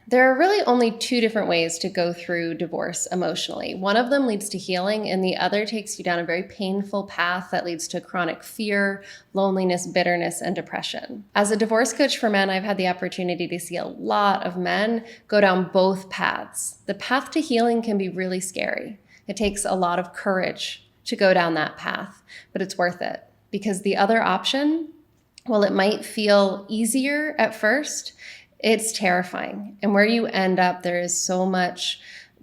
There are really only two different ways to go through divorce emotionally. One of them leads to healing, and the other takes you down a very painful path that leads to chronic fear, loneliness, bitterness, and depression. As a divorce coach for men, I've had the opportunity to see a lot of men go down both paths. The path to healing can be really scary. It takes a lot of courage to go down that path, but it's worth it because the other option, while it might feel easier at first, it's terrifying. And where you end up, there is so much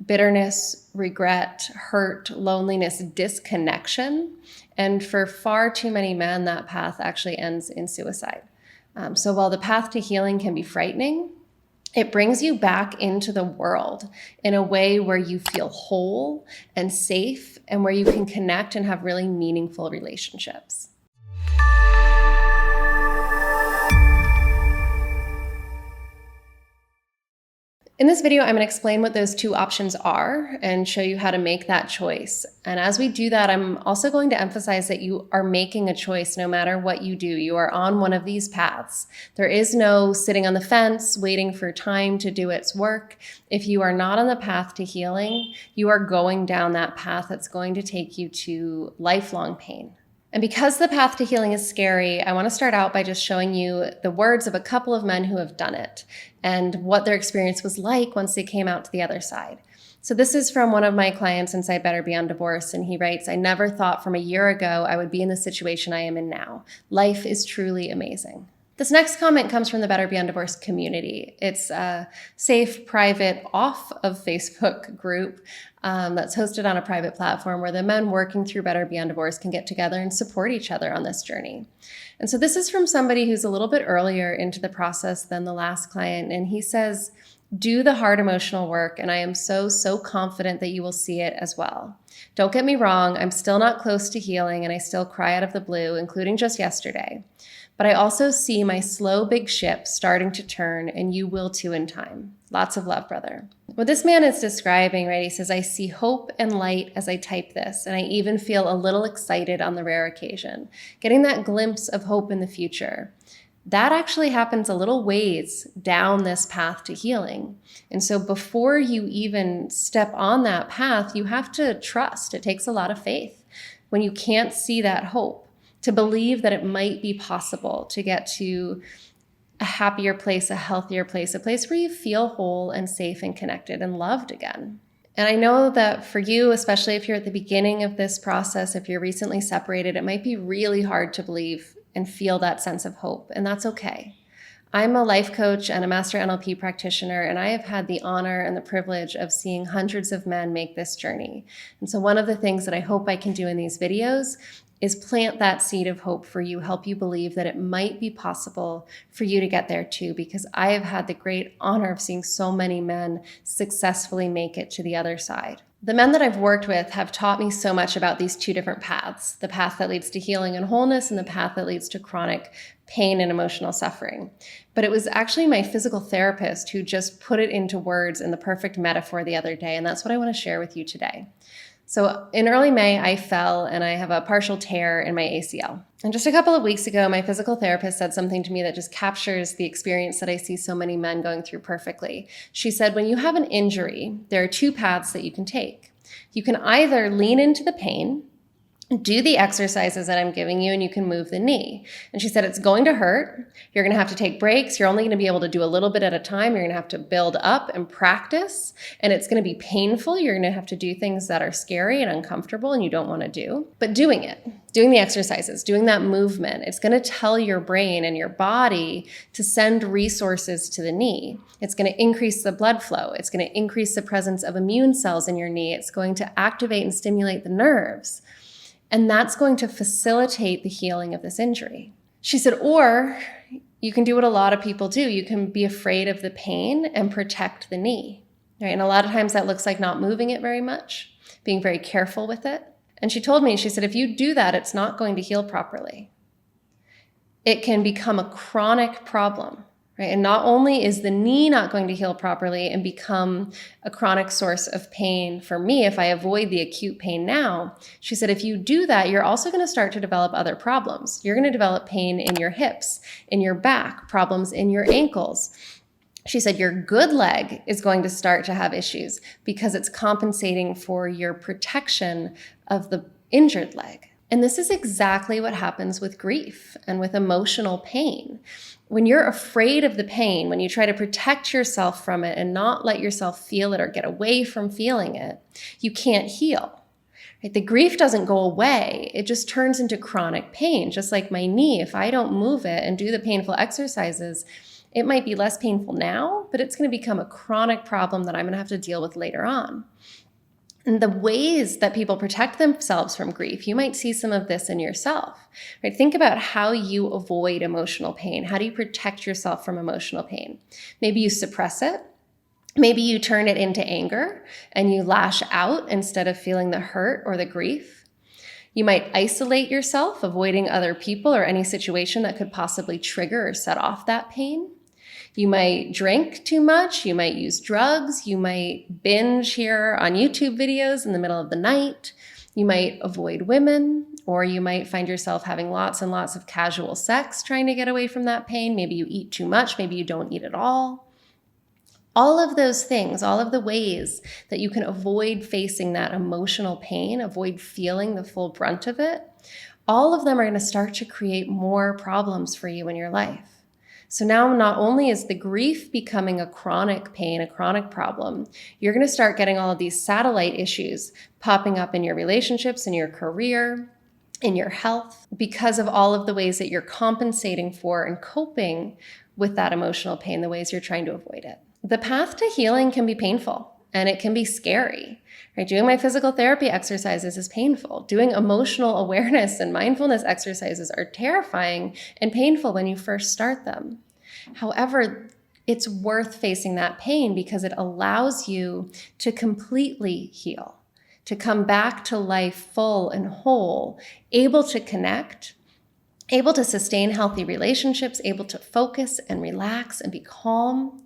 bitterness, regret, hurt, loneliness, disconnection. And for far too many men, that path actually ends in suicide. So while the path to healing can be frightening, it brings you back into the world in a way where you feel whole and safe and where you can connect and have really meaningful relationships. In this video, I'm going to explain what those two options are and show you how to make that choice. And as we do that, I'm also going to emphasize that you are making a choice no matter what you do. You are on one of these paths. There is no sitting on the fence, waiting for time to do its work. If you are not on the path to healing, you are going down that path that's going to take you to lifelong pain. And because the path to healing is scary, I want to start out by just showing you the words of a couple of men who have done it and what their experience was like once they came out to the other side. So this is from one of my clients inside Better Beyond Divorce, and he writes, "I never thought from a year ago I would be in the situation I am in now. Life is truly amazing." This next comment comes from the Better Beyond Divorce community. It's a safe, private, off of Facebook group that's hosted on a private platform where the men working through Better Beyond Divorce can get together and support each other on this journey. And so this is from somebody who's a little bit earlier into the process than the last client. And he says, "Do the hard emotional work, and I am so confident that you will see it as well. Don't get me wrong, I'm still not close to healing and I still cry out of the blue, including just yesterday. But I also see my slow big ship starting to turn, and you will too in time. Lots of love, brother." What this man is describing, right, he says, "I see hope and light as I type this, and I even feel a little excited on the rare occasion, getting that glimpse of hope in the future." That actually happens a little ways down this path to healing. And so before you even step on that path, you have to trust. It takes a lot of faith when you can't see that hope, to believe that it might be possible to get to a happier place, a healthier place, a place where you feel whole and safe and connected and loved again. And I know that for you, especially if you're at the beginning of this process, if you're recently separated, it might be really hard to believe and feel that sense of hope, and that's okay. I'm a life coach and a master NLP practitioner, and I have had the honor and the privilege of seeing hundreds of men make this journey. And so one of the things that I hope I can do in these videos is plant that seed of hope for you, help you believe that it might be possible for you to get there too, because I have had the great honor of seeing so many men successfully make it to the other side. The men that I've worked with have taught me so much about these two different paths, the path that leads to healing and wholeness and the path that leads to chronic pain and emotional suffering. But it was actually my physical therapist who just put it into words in the perfect metaphor the other day, and that's what I want to share with you today. So in early May, I fell and I have a partial tear in my ACL. And just a couple of weeks ago, my physical therapist said something to me that just captures the experience that I see so many men going through perfectly. She said, when you have an injury, there are two paths that you can take. You can either lean into the pain, do the exercises that I'm giving you, and you can move the knee. And she said, it's going to hurt. You're going to have to take breaks. You're only going to be able to do a little bit at a time. You're going to have to build up and practice, and it's going to be painful. You're going to have to do things that are scary and uncomfortable and you don't want to do. But doing the exercises, doing that movement, it's going to tell your brain and your body to send resources to the knee. It's going to increase the blood flow. It's going to increase the presence of immune cells in your knee. It's going to activate and stimulate the nerves. And that's going to facilitate the healing of this injury. She said, or you can do what a lot of people do. You can be afraid of the pain and protect the knee, right? And a lot of times that looks like not moving it very much, being very careful with it. And she told me, she said, if you do that, it's not going to heal properly. It can become a chronic problem, right? And not only is the knee not going to heal properly and become a chronic source of pain for me if I avoid the acute pain now, she said, if you do that, you're also going to start to develop other problems. You're going to develop pain in your hips, in your back, problems in your ankles. She said your good leg is going to start to have issues because it's compensating for your protection of the injured leg. And this is exactly what happens with grief and with emotional pain. When you're afraid of the pain, when you try to protect yourself from it and not let yourself feel it or get away from feeling it, you can't heal. Right? The grief doesn't go away. It just turns into chronic pain, just like my knee. If I don't move it and do the painful exercises, it might be less painful now, but it's going to become a chronic problem that I'm going to have to deal with later on. And the ways that people protect themselves from grief, you might see some of this in yourself, right? Think about how you avoid emotional pain. How do you protect yourself from emotional pain? Maybe you suppress it. Maybe you turn it into anger and you lash out instead of feeling the hurt or the grief. You might isolate yourself, avoiding other people or any situation that could possibly trigger or set off that pain. You might drink too much, you might use drugs, you might binge here on YouTube videos in the middle of the night, you might avoid women, or you might find yourself having lots and lots of casual sex trying to get away from that pain. Maybe you eat too much, maybe you don't eat at all. All of those things, all of the ways that you can avoid facing that emotional pain, avoid feeling the full brunt of it, all of them are going to start to create more problems for you in your life. So now not only is the grief becoming a chronic pain, a chronic problem, you're going to start getting all of these satellite issues popping up in your relationships, in your career, in your health, because of all of the ways that you're compensating for and coping with that emotional pain, the ways you're trying to avoid it. The path to healing can be painful and it can be scary. Right? Doing my physical therapy exercises is painful. Doing emotional awareness and mindfulness exercises are terrifying and painful when you first start them. However, it's worth facing that pain because it allows you to completely heal, to come back to life full and whole, able to connect, able to sustain healthy relationships, able to focus and relax and be calm.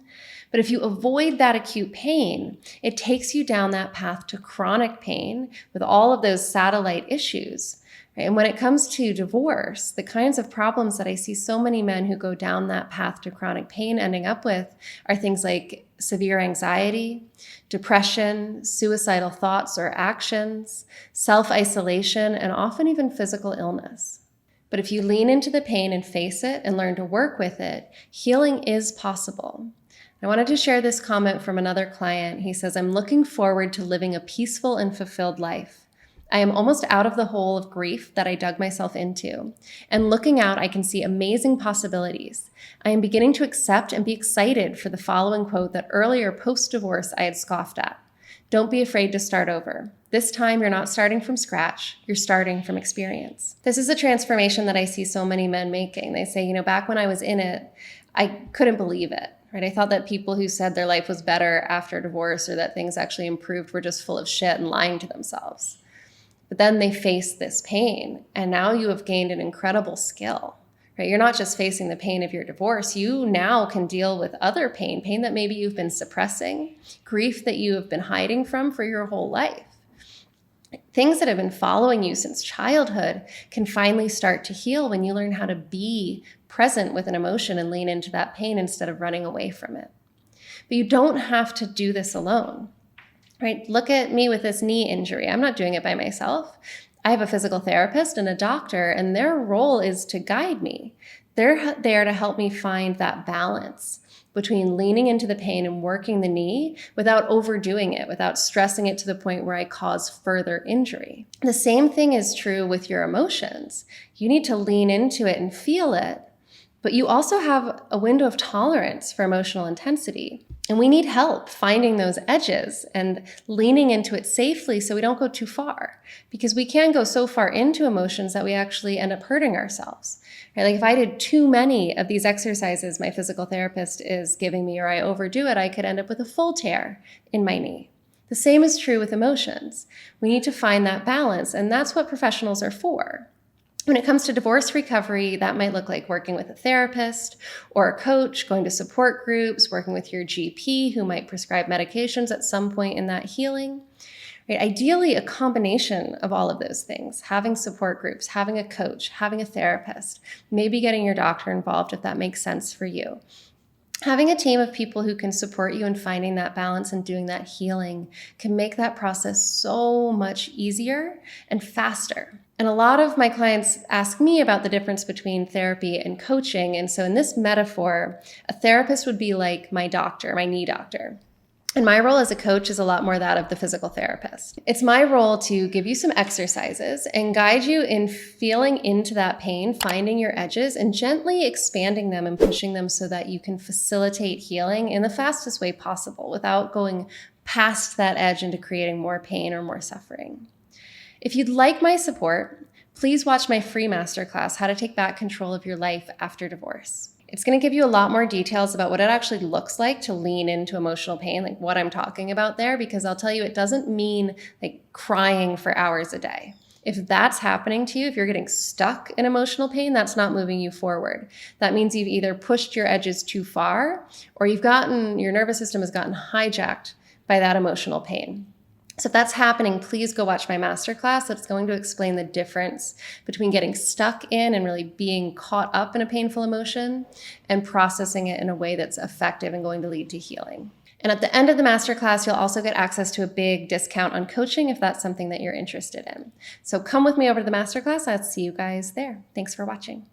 But if you avoid that acute pain, it takes you down that path to chronic pain with all of those satellite issues. Right? And when it comes to divorce, the kinds of problems that I see so many men who go down that path to chronic pain ending up with are things like severe anxiety, depression, suicidal thoughts or actions, self-isolation, and often even physical illness. But if you lean into the pain and face it and learn to work with it, healing is possible. I wanted to share this comment from another client. He says, I'm looking forward to living a peaceful and fulfilled life. I am almost out of the hole of grief that I dug myself into. And looking out, I can see amazing possibilities. I am beginning to accept and be excited for the following quote that earlier post-divorce I had scoffed at. Don't be afraid to start over. This time, you're not starting from scratch. You're starting from experience. This is a transformation that I see so many men making. They say, back when I was in it, I couldn't believe it. Right? I thought that people who said their life was better after divorce or that things actually improved were just full of shit and lying to themselves. But then they face this pain, and now you have gained an incredible skill. Right? You're not just facing the pain of your divorce. You now can deal with other pain that maybe you've been suppressing, grief that you have been hiding from for your whole life. Things that have been following you since childhood can finally start to heal when you learn how to be present with an emotion and lean into that pain instead of running away from it. But you don't have to do this alone, right? Look at me with this knee injury. I'm not doing it by myself. I have a physical therapist and a doctor, and their role is to guide me. They're there to help me find that balance between leaning into the pain and working the knee without overdoing it, without stressing it to the point where I cause further injury. The same thing is true with your emotions. You need to lean into it and feel it, but you also have a window of tolerance for emotional intensity. And we need help finding those edges and leaning into it safely so we don't go too far, because we can go so far into emotions that we actually end up hurting ourselves. Right? Like if I did too many of these exercises my physical therapist is giving me, or I overdo it, I could end up with a full tear in my knee. The same is true with emotions. We need to find that balance, and that's what professionals are for. When it comes to divorce recovery, that might look like working with a therapist or a coach, going to support groups, working with your GP who might prescribe medications at some point in that healing. Right? Ideally, a combination of all of those things, having support groups, having a coach, having a therapist, maybe getting your doctor involved if that makes sense for you. Having a team of people who can support you in finding that balance and doing that healing can make that process so much easier and faster. And a lot of my clients ask me about the difference between therapy and coaching. And so in this metaphor, a therapist would be like my doctor, my knee doctor. And my role as a coach is a lot more that of the physical therapist. It's my role to give you some exercises and guide you in feeling into that pain, finding your edges, and gently expanding them and pushing them so that you can facilitate healing in the fastest way possible without going past that edge into creating more pain or more suffering. If you'd like my support, please watch my free masterclass, How to Take Back Control of Your Life After Divorce. It's going to give you a lot more details about what it actually looks like to lean into emotional pain, like what I'm talking about there, because I'll tell you, it doesn't mean like crying for hours a day. If that's happening to you, if you're getting stuck in emotional pain, that's not moving you forward. That means you've either pushed your edges too far or your nervous system has gotten hijacked by that emotional pain. So if that's happening, please go watch my masterclass. That's going to explain the difference between getting stuck in and really being caught up in a painful emotion and processing it in a way that's effective and going to lead to healing. And at the end of the masterclass, you'll also get access to a big discount on coaching if that's something that you're interested in. So come with me over to the masterclass. I'll see you guys there. Thanks for watching.